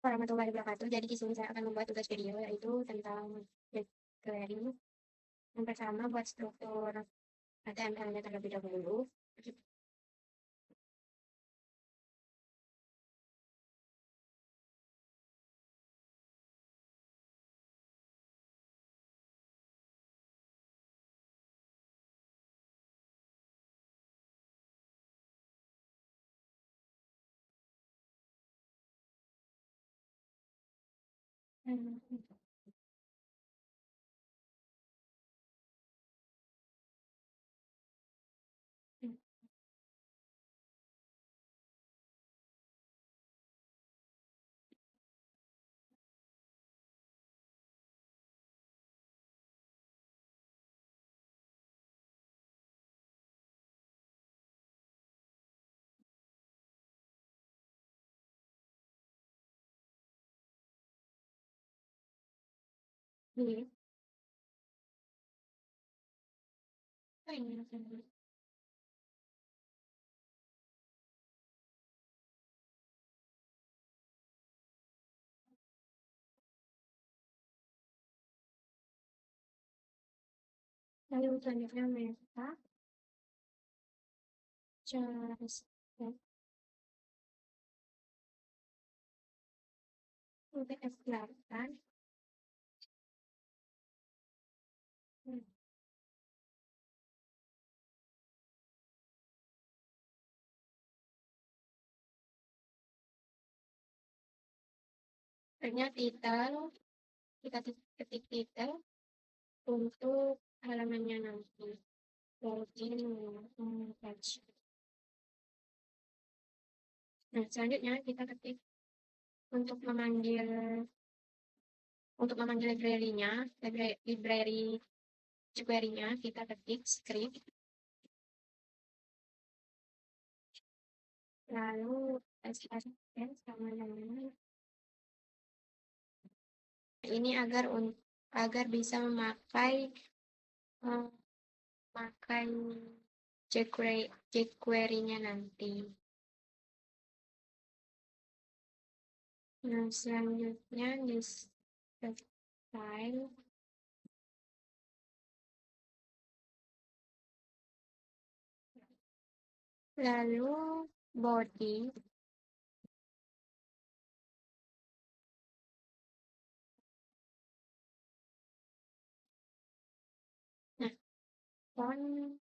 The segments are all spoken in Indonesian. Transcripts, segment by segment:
warahmatullahi wabarakatuh. Jadi di sini saya akan membuat tugas video yaitu tentang jQuery. Yang pertama buat struktur HTML-nya terlebih dahulu. Ini, lalu selanjutnya meta JavaScript UTF-8. Ternyata title, kita ketik title untuk halamannya nanti. Login page. Nah, selanjutnya kita ketik untuk memanggil library-nya, library jQuery-nya kita ketik script, lalu SSN sama dengan ini agar bisa memakai jQuery-nya nanti. Nah, selanjutnya di style, lalu body, nah, font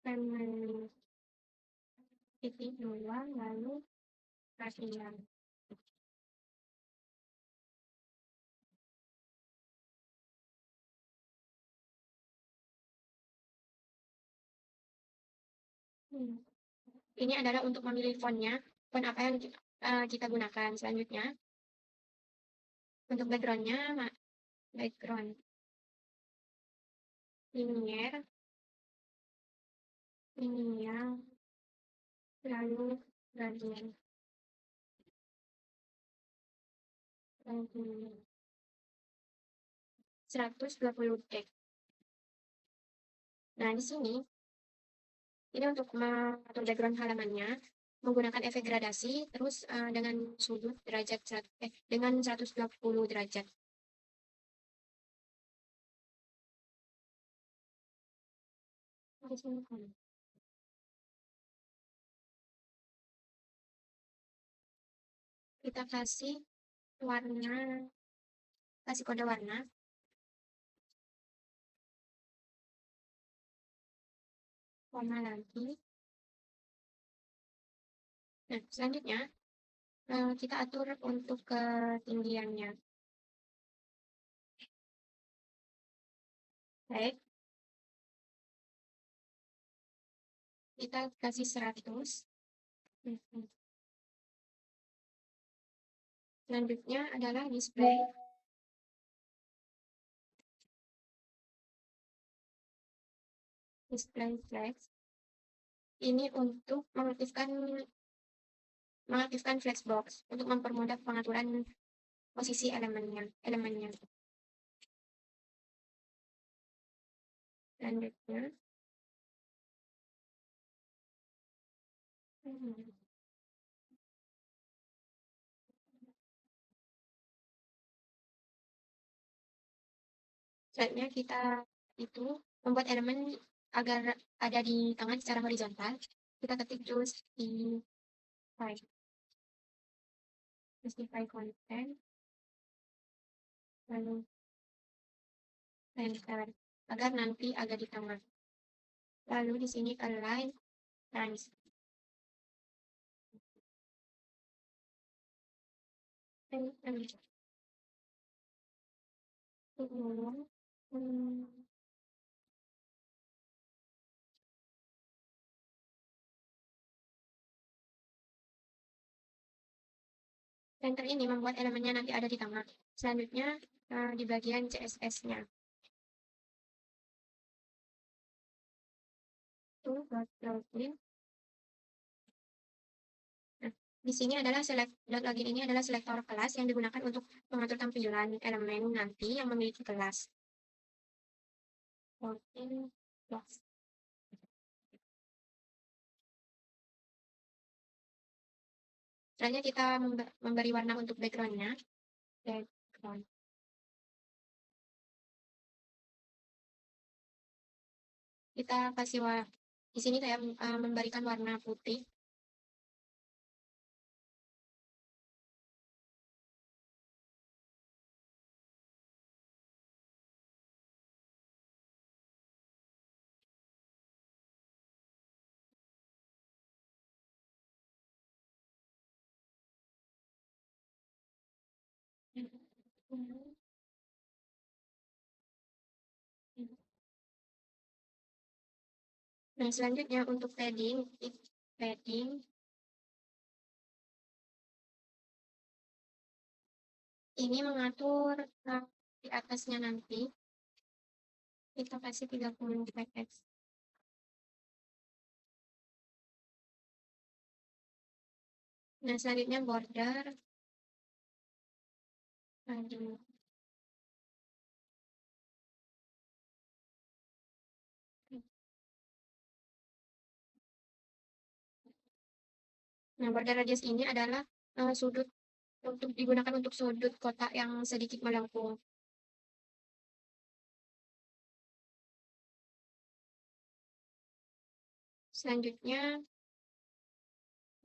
family titik 2, lalu kasihan. Ini adalah untuk memilih fontnya, font apa yang kita gunakan. Selanjutnya, untuk background-nya, background linear, lalu gradient. 120 dek. Nah, di sini ini untuk mengatur background halamannya menggunakan efek gradasi terus dengan sudut derajat dengan 120 derajat. Kita kasih kode warna. Warna lagi. Nah, selanjutnya kita atur untuk ketinggiannya. Baik. Kita kasih 100. Selanjutnya adalah display. Display flags. Ini untuk mengaktifkan flexbox untuk mempermudah pengaturan posisi elemennya. Selanjutnya, Selanjutnya kita itu membuat elemen agar ada di tengah secara horizontal. Kita ketik justify, justify content, lalu enter, agar nanti agak di tengah. Lalu di sini align trans. Center ini membuat elemennya nanti ada di tengah. Selanjutnya di bagian CSS-nya. Itu buat login. Nah, di sini adalah login ini adalah selektor kelas yang digunakan untuk mengatur tampilan elemen nanti yang memiliki kelas. Login class. Selanjutnya kita memberi warna untuk background-nya. Background. Kita kasih di sini saya memberikan warna putih. Nah, selanjutnya untuk padding ini mengatur di atasnya nanti kita kasih 30 px. Nah, selanjutnya border. Aduh. Nah, border radius ini adalah sudut untuk digunakan untuk sudut kotak yang sedikit melengkung. Selanjutnya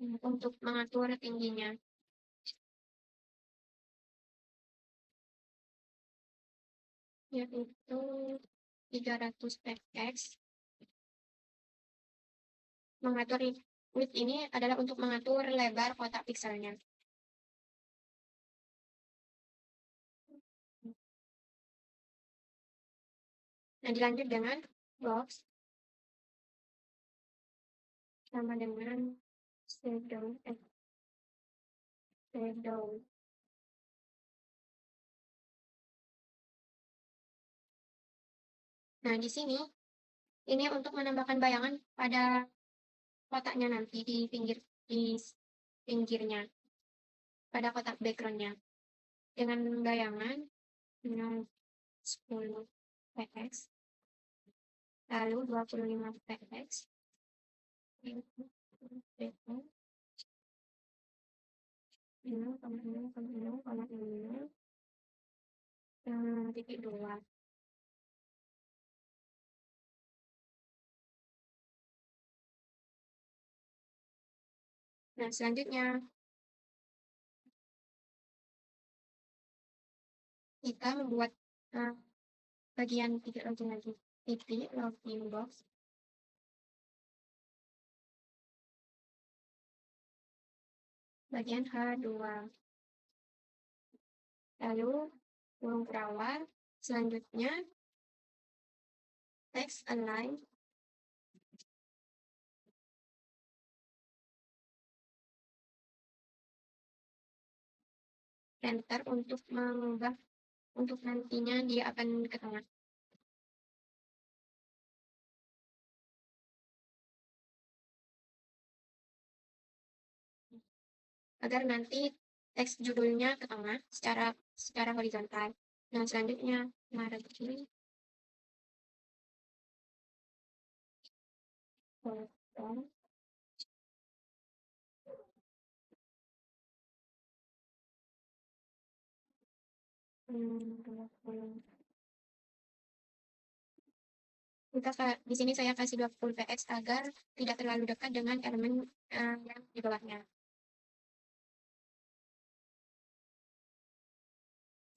untuk mengatur tingginya. Yaitu 300 px. Mengatur width ini adalah untuk mengatur lebar kotak pixelnya. Nah, dilanjut dengan box sama dengan shadow. Nah, di sini ini untuk menambahkan bayangan pada kotaknya nanti di pinggirnya pada kotak backgroundnya dengan bayangan 10 px lalu 25 px titik 2. Nah, selanjutnya kita membuat bagian titik login lagi. Titik login box. Bagian H2. Lalu kurung perawat. Selanjutnya text align. Enter untuk mengubah, untuk nantinya dia akan ke tengah. Agar nanti teks judulnya ke tengah secara horizontal. Nah, selanjutnya margin bottom Di sini saya kasih 20 px agar tidak terlalu dekat dengan elemen yang di bawahnya.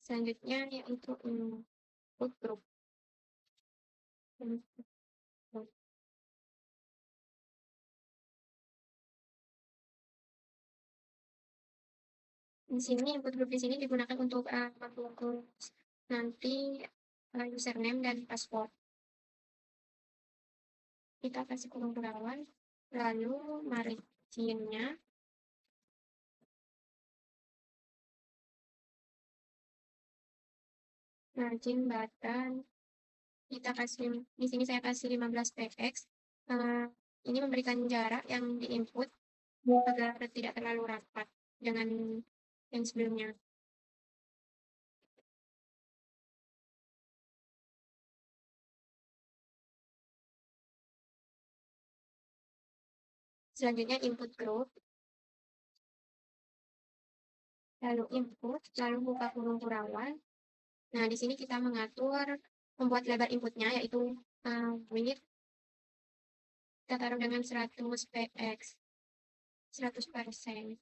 Selanjutnya yaitu input group. Di sini input group di sini digunakan untuk membungkus nanti username dan password. Kita kasih kurung kerawan, lalu marginnya margin button kita kasih, di sini saya kasih 15 px. Ini memberikan jarak yang diinput agar tidak terlalu rapat dengan yang sebelumnya. Selanjutnya input group, lalu input, lalu buka kurung kurawan. Nah, di sini kita mengatur membuat lebar inputnya, yaitu width kita taruh dengan 100 px, 100%.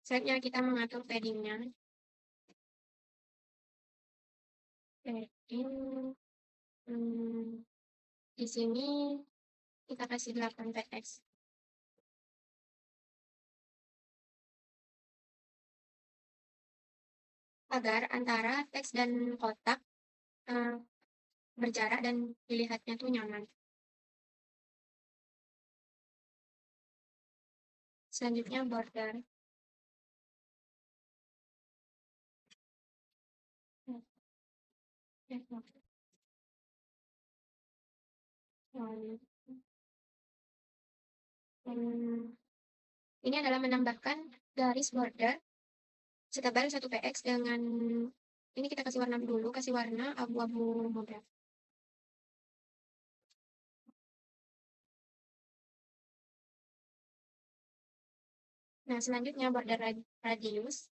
Selanjutnya kita mengatur paddingnya. Padding di sini kita kasih 8 px. Agar antara teks dan kotak berjarak dan dilihatnya tuh nyaman. Selanjutnya border. Ini adalah menambahkan garis border setebal 1 px dengan ini kita kasih warna dulu, kasih warna abu-abu muda. Nah, selanjutnya border radius.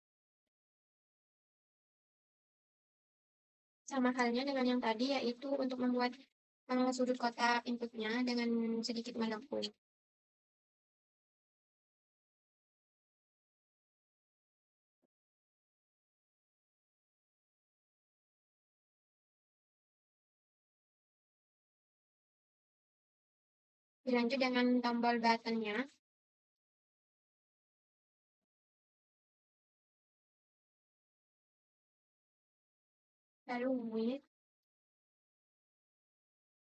Sama halnya dengan yang tadi, yaitu untuk membuat sudut kotak inputnya dengan sedikit melengkung. Dilanjut dengan tombol buttonnya. Lalu width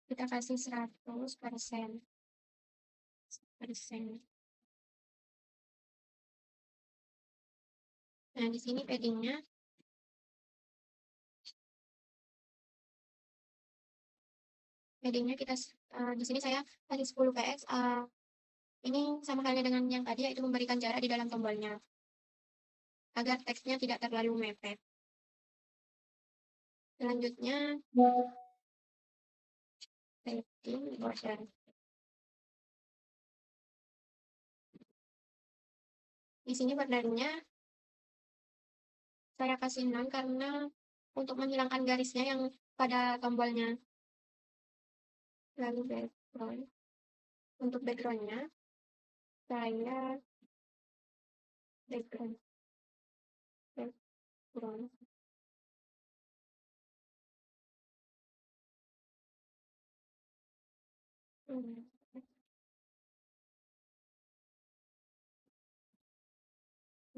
kita kasih 100%. Nah, di sini paddingnya kita di sini saya kasih 10 px. Ini sama halnya dengan yang tadi, yaitu memberikan jarak di dalam tombolnya agar teksnya tidak terlalu mepet. Selanjutnya padding border. Di sini bordernya saya kasih 6 karena untuk menghilangkan garisnya yang pada tombolnya. Lalu background. Untuk backgroundnya saya background.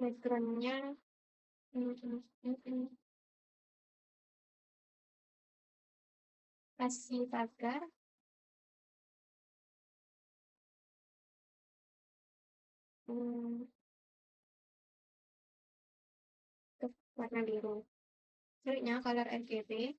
Backgroundnya kasih pagar warna biru. Selanjutnya color RGB.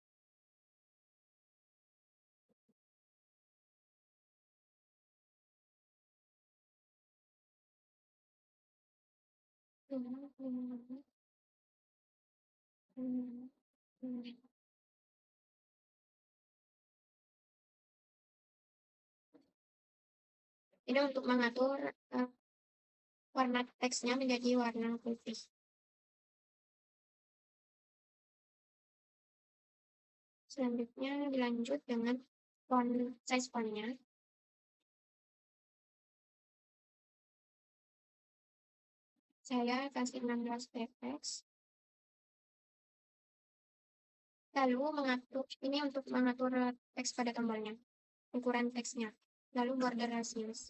Ini untuk mengatur warna teksnya menjadi warna putih. Selanjutnya dilanjut dengan size fontnya. Saya kasih 16 px. Lalu ini untuk mengatur teks pada tombolnya, ukuran teksnya. Lalu border radius.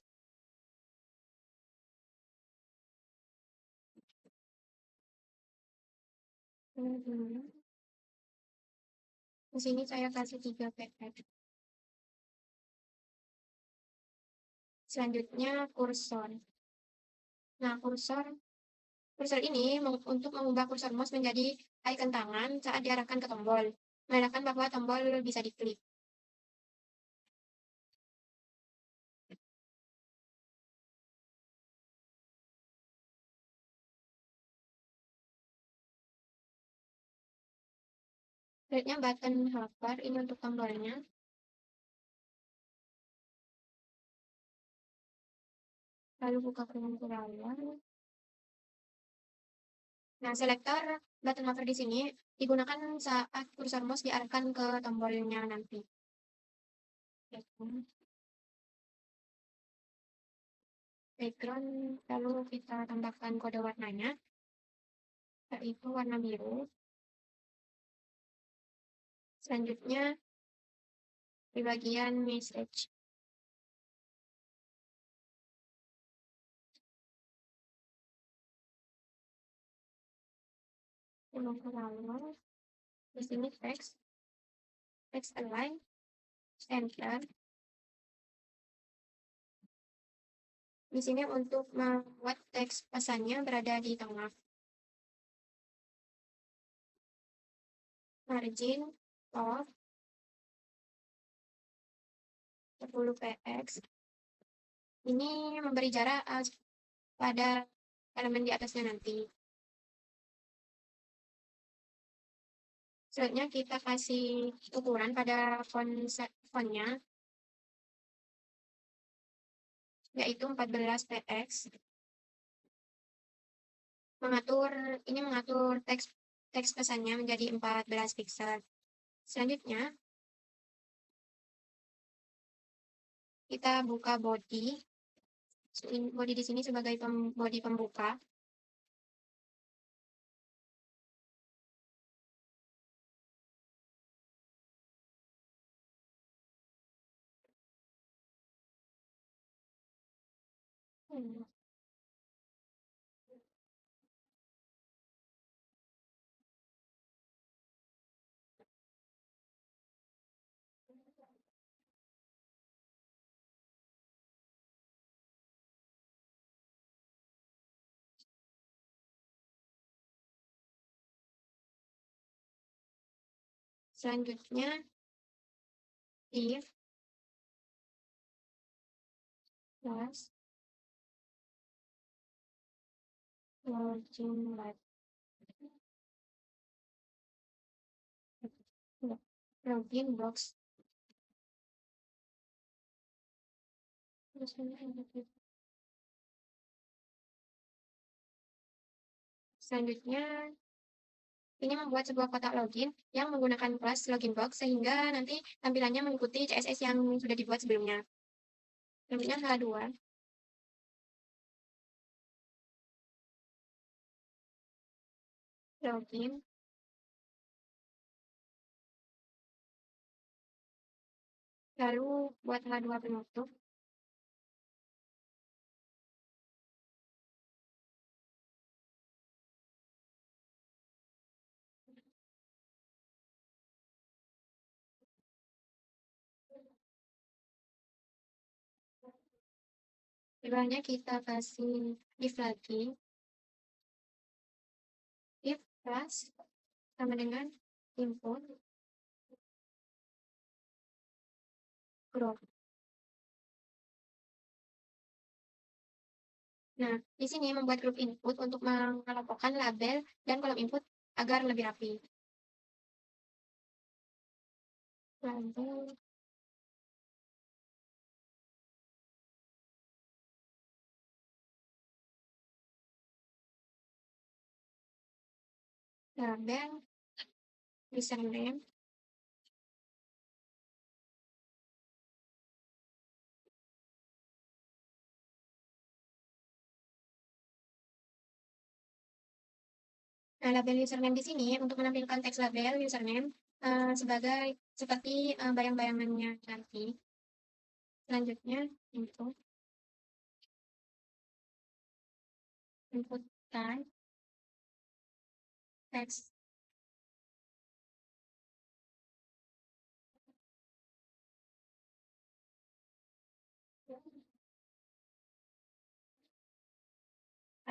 Di sini saya kasih 3 px. Selanjutnya kursor. Nah, kursor ini untuk mengubah kursor mouse menjadi icon tangan saat diarahkan ke tombol, menandakan bahwa tombol bisa diklik. Selanjutnya button hover, ini untuk tombolnya. Lalu buka kurung-kurungan. Nah, selektor button hover di sini digunakan saat kursor mouse diarahkan ke tombolnya nanti. Background, lalu kita tambahkan kode warnanya, yaitu warna biru. Selanjutnya di bagian message. Di sini text align, enter. Di sini untuk membuat teks pesannya berada di tengah. Margin of 10 px. Ini memberi jarak pada elemen di atasnya nanti. Selanjutnya kita kasih ukuran pada fontnya, yaitu 14 px. Mengatur teks pesannya menjadi 14 pixel. Selanjutnya kita buka body. Body di sini sebagai body pembuka. Selanjutnya if plus login box. Selanjutnya ini membuat sebuah kotak login yang menggunakan kelas login box sehingga nanti tampilannya mengikuti CSS yang sudah dibuat sebelumnya. Selanjutnya H2. Login. Lalu buat H2 penutup. Di bawahnya kita kasih if lagi. If plus sama dengan input group. Nah, di sini membuat grup input untuk mengelompokkan label dan kolom input agar lebih rapi. Label, username, Nah, label username di sini untuk menampilkan teks label username sebagai seperti bayang-bayangannya nanti. Selanjutnya input type text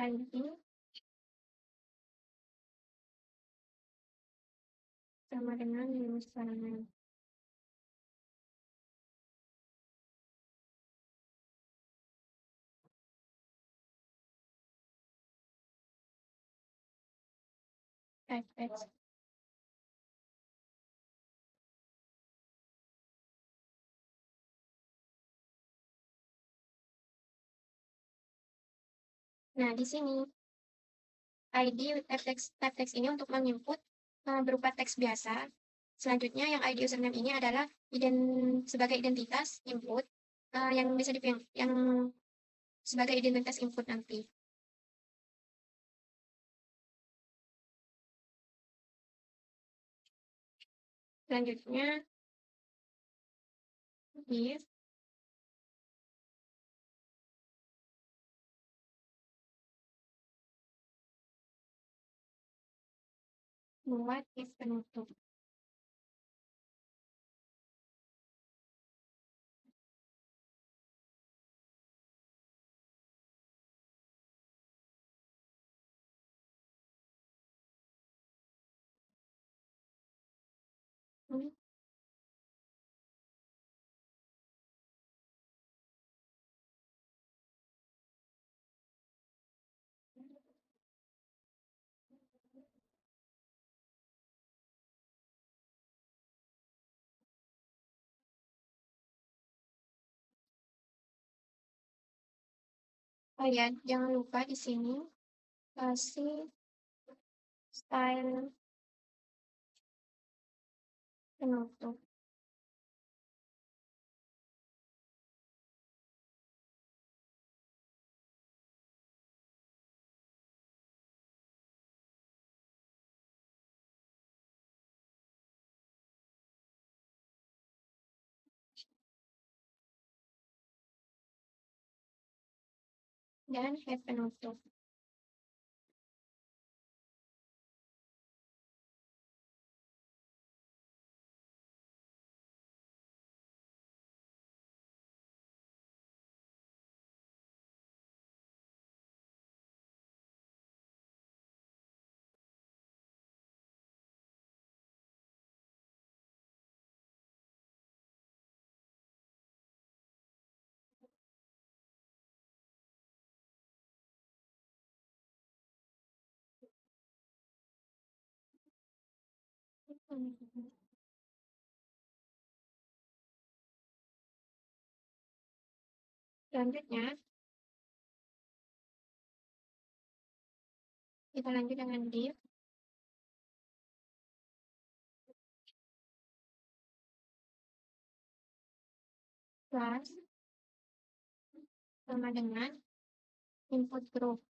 ID sama dengan username. Type text. Nah, di sini ID type text ini untuk menginput berupa teks biasa. Selanjutnya yang ID username ini adalah sebagai identitas input yang bisa dipilih yang sebagai identitas input nanti. Selanjutnya if buat if penutup. Oh ya, jangan lupa di sini kasih style penutup. Dan head penutup. Selanjutnya, kita lanjut dengan div plus sama dengan input group.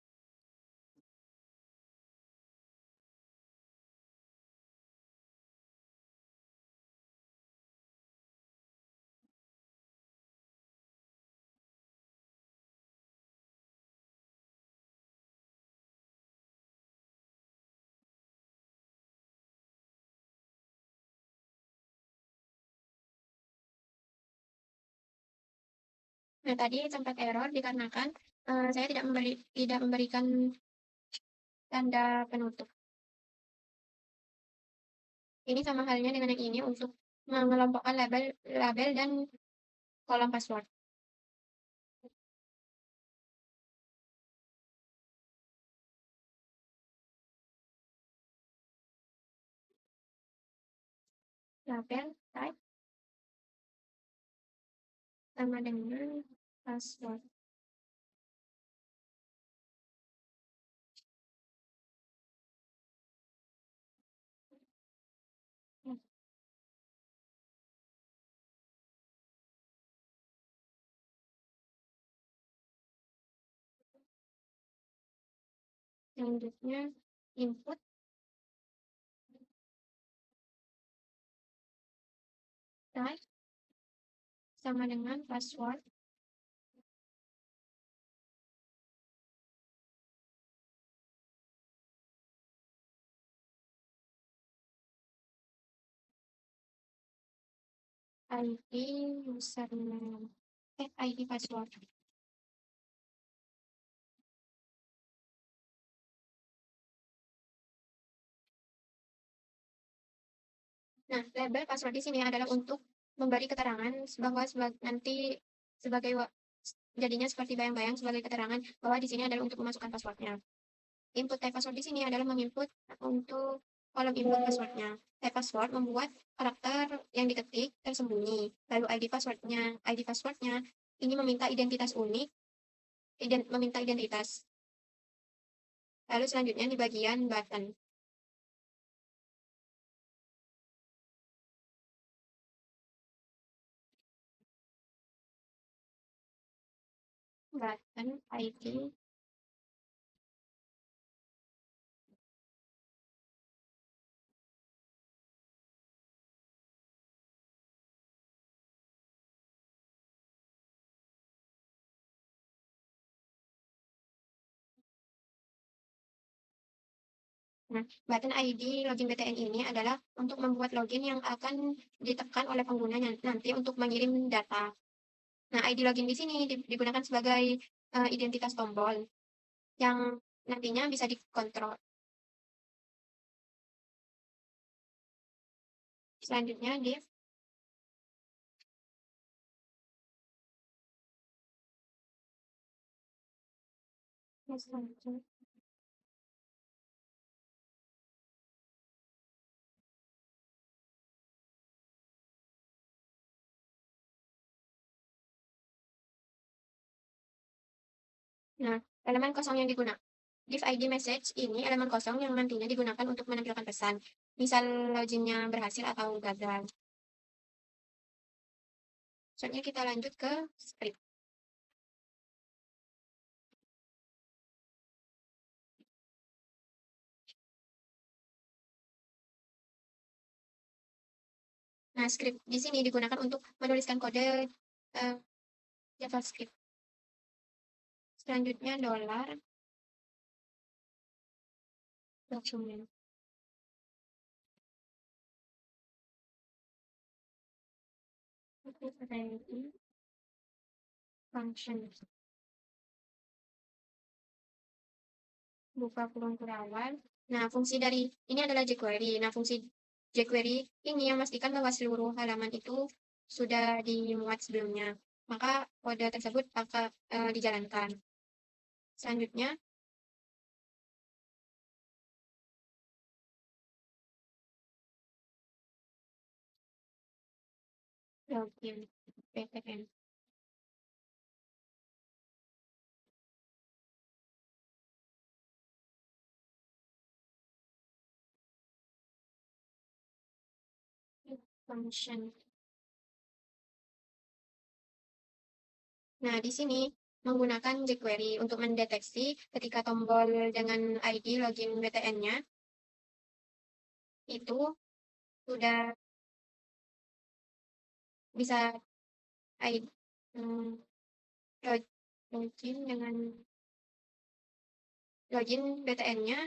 Nah, tadi sempat error dikarenakan saya tidak memberikan tanda penutup. Ini sama halnya dengan yang ini untuk mengelompokkan label dan kolom password. Label type sama dengan password. Selanjutnya input type sama dengan password ID username ID password. Nah, label password di sini adalah untuk memberi keterangan bahwa nanti sebagai jadinya seperti bayang-bayang sebagai keterangan bahwa di sini adalah untuk memasukkan passwordnya. Input type password di sini adalah menginput untuk kolom input passwordnya. Type password membuat karakter yang diketik tersembunyi. Lalu ID passwordnya ini meminta identitas unik, meminta identitas. Lalu selanjutnya di bagian button. Button ID. Nah, button ID login BTN ini adalah untuk membuat login yang akan ditekan oleh penggunanya nanti untuk mengirim data. Nah, ID login di sini digunakan sebagai identitas tombol yang nantinya bisa dikontrol. Selanjutnya div Nah, elemen kosong yang digunakan div ID message ini elemen kosong yang nantinya digunakan untuk menampilkan pesan, misal loginnya berhasil atau gagal. Selanjutnya kita lanjut ke script. Nah, script di sini digunakan untuk menuliskan kode JavaScript. Selanjutnya $dokumen. Function. Buka kurung kurawan. Nah, fungsi dari ini adalah jQuery. Nah, fungsi jQuery ini yang memastikan bahwa seluruh halaman itu sudah dimuat sebelumnya. Maka kode tersebut akan dijalankan. Selanjutnya, login PTN. Function. Nah, di sini menggunakan jQuery untuk mendeteksi ketika tombol dengan ID login BTN-nya itu sudah bisa ID, login dengan login BTN-nya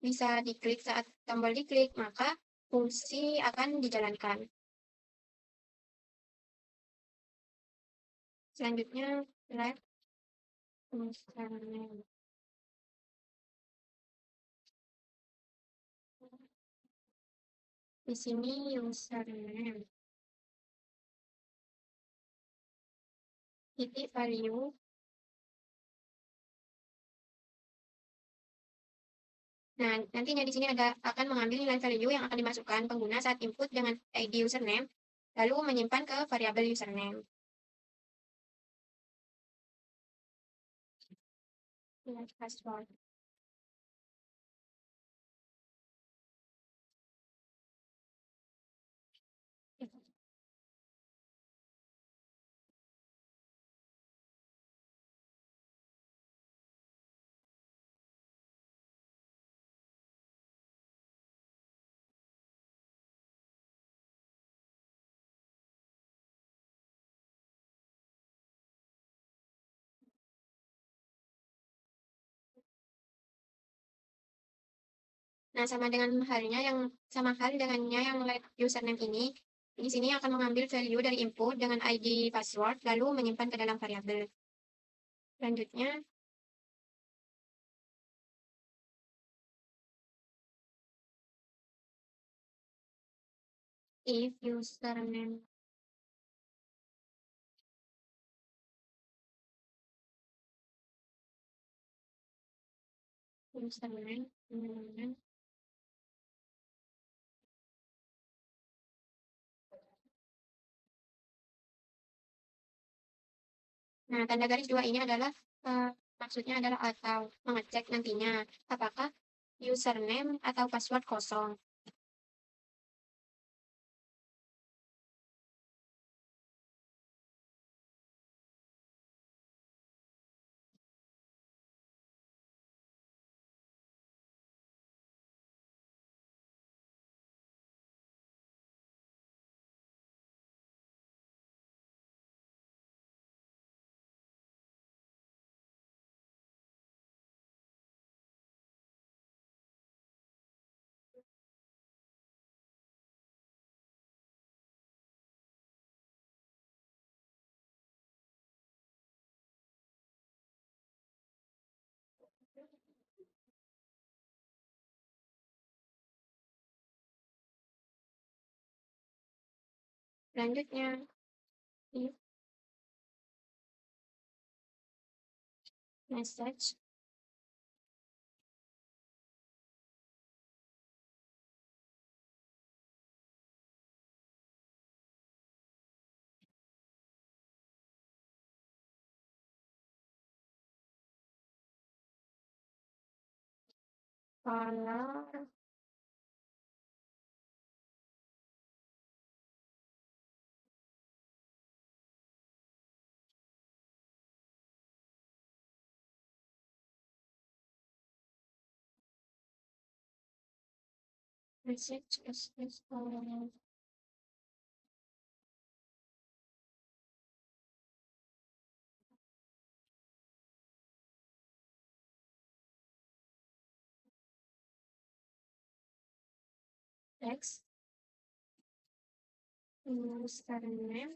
bisa diklik saat tombol diklik, maka fungsi akan dijalankan. Selanjutnya, live username. Di sini username. Titik value. Nah, nantinya di sini akan mengambil nilai value yang akan dimasukkan pengguna saat input dengan ID username, lalu menyimpan ke variabel username. Password. Nah, sama hal dengannya yang let username ini, di sini akan mengambil value dari input dengan ID password lalu menyimpan ke dalam variabel. Selanjutnya, if username username Nah, tanda garis 2 ini adalah maksudnya adalah atau mengecek nantinya apakah username atau password kosong. Selanjutnya, if message color message is text username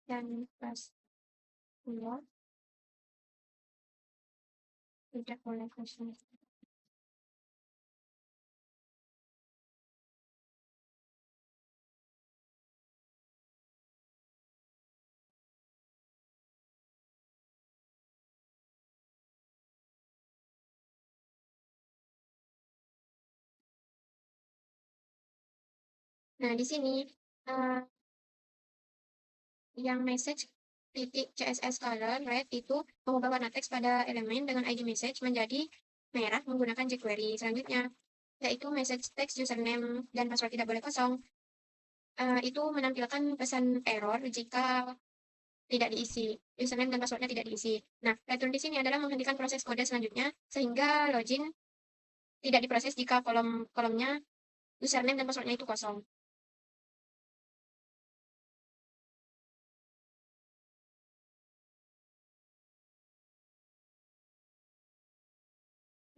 dan password tidak boleh kosong. Nah, di sini eh, yang message titik CSS color red itu mengubah warna teks pada elemen dengan ID message menjadi merah menggunakan jQuery. Selanjutnya, yaitu message text username dan password tidak boleh kosong. Itu menampilkan pesan error jika tidak diisi, username dan passwordnya tidak diisi. Nah, return di sini adalah menghentikan proses kode selanjutnya sehingga login tidak diproses jika kolomnya username dan passwordnya itu kosong.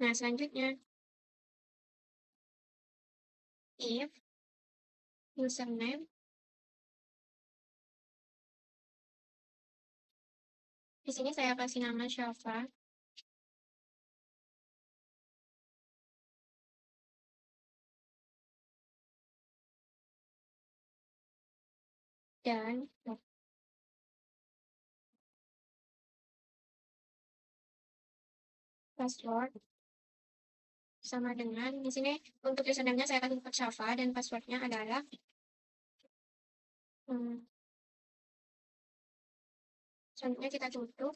Nah, selanjutnya, if username, di sini saya kasih nama Syafa dan password sama dengan di sini untuk username-nya saya kasih Syafa dan passwordnya adalah hmm, selanjutnya kita tutup.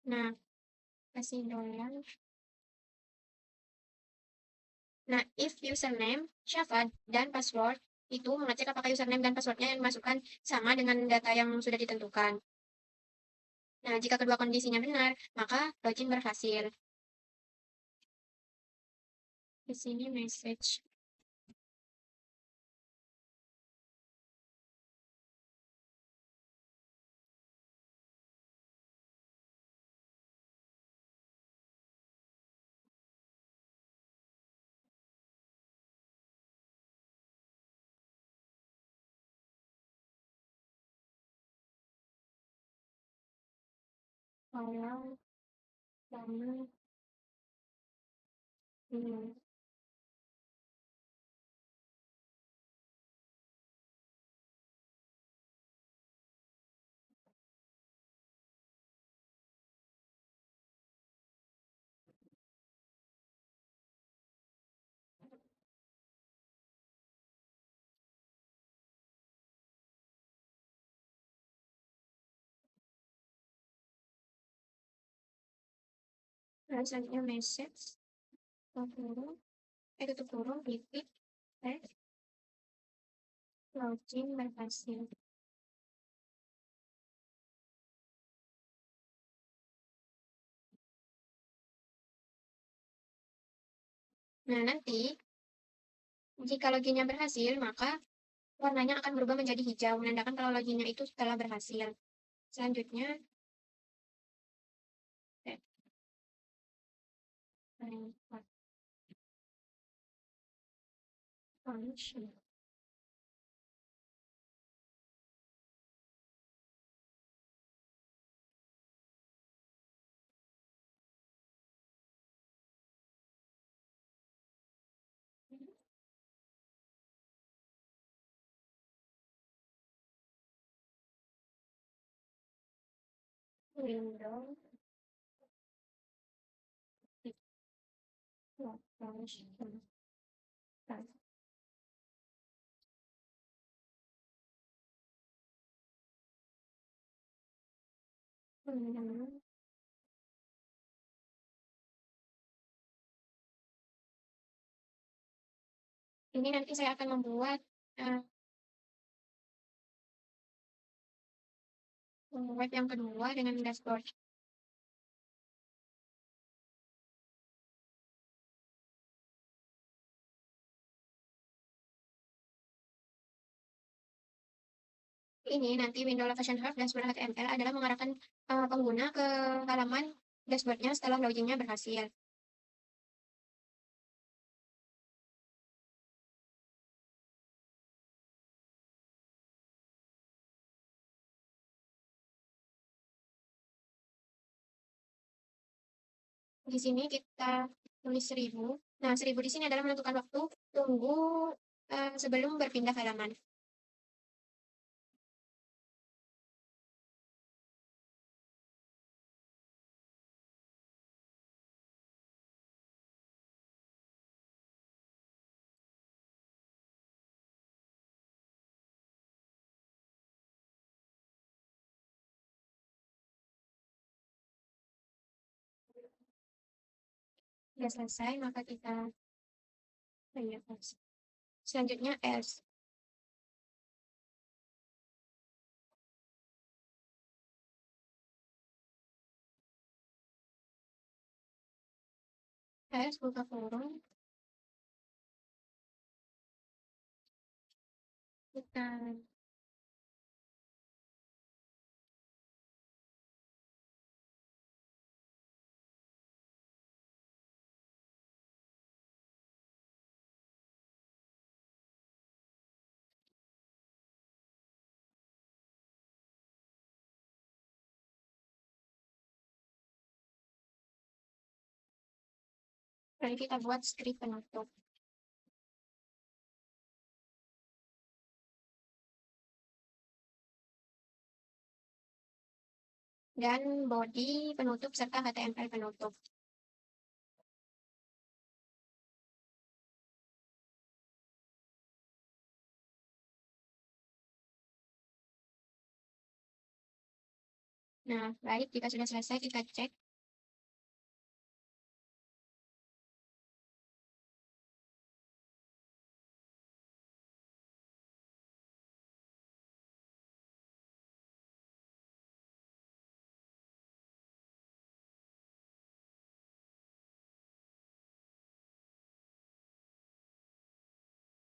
Nah, kasih dolar. Nah, if username, Syafa dan password itu mengecek apakah username dan passwordnya yang dimasukkan sama dengan data yang sudah ditentukan. Nah, jika kedua kondisinya benar, maka login berhasil. Di sini message. Kalau sama ini. Lalu selanjutnya message, kurung, tutup kurung, titik, login berhasil. Nah, nanti jika loginnya berhasil, maka warnanya akan berubah menjadi hijau, menandakan kalau loginnya itu telah berhasil. Selanjutnya, function. Window, function. Ini nanti saya akan membuat web yang kedua dengan dashboard. Ini nanti window location hub dashboard HTML adalah mengarahkan pengguna ke halaman dashboardnya setelah loginnya berhasil. Di sini kita tulis 1000. Nah, 1000 di sini adalah menentukan waktu tunggu sebelum berpindah halaman. Sudah selesai, maka kita selanjutnya else. Else buka forum. Kita lalu kita buat script penutup. Dan body penutup serta HTML penutup. Nah, baik, jika sudah selesai kita cek